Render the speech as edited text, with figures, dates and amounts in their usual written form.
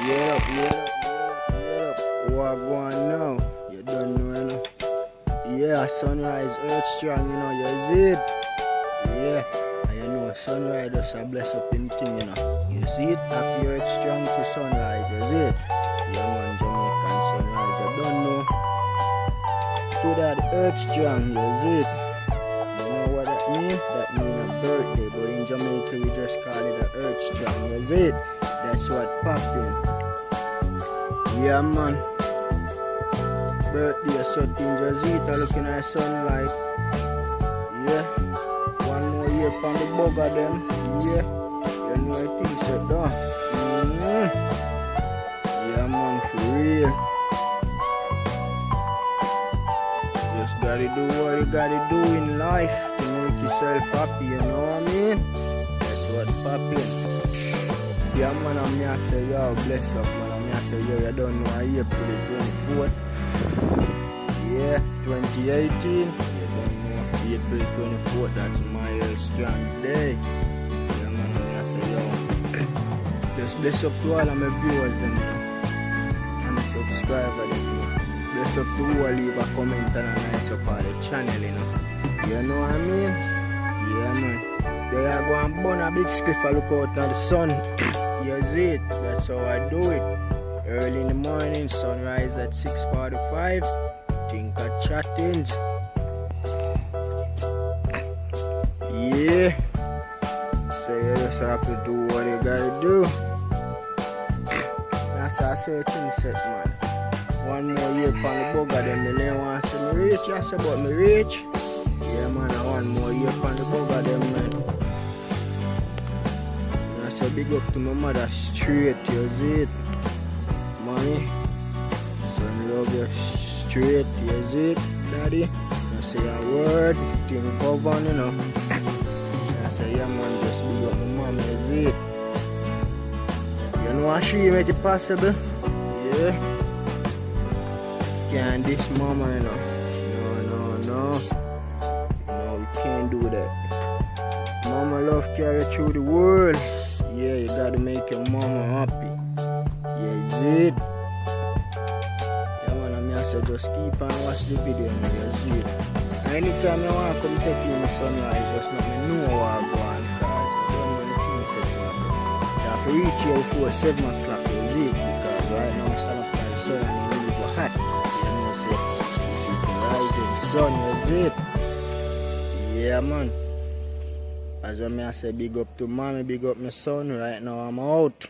Yeah. What going now? You don't know, you know. Yeah, sunrise, earth strong, you know, you see it? Yeah, and you know, sunrise just a bless up in thing, you know. You see it? Happy earth strong to sunrise, you see it? Yeah, man, Jamaican sunrise, you don't know. To that earth strong, you see it? You know what that means? That means a birthday, but in Jamaica we just call it a earth strong, you see it? That's what popping. Yeah, man. Birthday, so things are Zita looking at sunlight. Yeah. One more year from the bug of them. Yeah. You know I think so, though. Yeah, man, for real. Just gotta do what you gotta do in life to make yourself happy, you know what I mean? That's what popping. Yeah, man, I'm here to say, yo, bless up, man. I'm here to say, yo, you don't know, I April the 24th. Yeah, 2018. You don't know, April 24th, that's my strong day. Yeah, man, I'm here to say, yo, just bless up to all of my viewers, them, you know, and the subscribers, them, you know. Bless up to who leave a comment and a nice up on the channel, you know. You know what I mean? Yeah, man. They are going to burn a big spliff and look out at the sun. You see it? That's how I do it. Early in the morning, sunrise at 6:45. Think of chattings. Yeah. So you just have to do what you gotta do. That's how I say things set, man. One more year from the bug of them, they want to see me reach. You say about me reach? Yeah, man, one more year from the bug of them, man. So big up to my mother straight, you see it? Mommy, son love you straight, you see it? Daddy, I say a word, thing cover, you know. I say, yeah, man, just big up my mom, you see it? You know how she make it possible? Yeah. Can't diss mama, you know. No, we can't do that. Mama love carry through the world. Yeah, you gotta make your mama happy. Yeah, is it? Yeah, man, I say just keep and watch the video, man. You see it? Anytime you want to come take in the sunlight, just let me know what I go on, because I don't know the things that you have. You have to reach here before 7 o'clock, you see it? Because right now it's 7 o'clock, the sun and it really go hot. You know, so this is the rising sun, you see it? Yeah, man. As I say, big up to mommy, big up my son. Right now I'm out.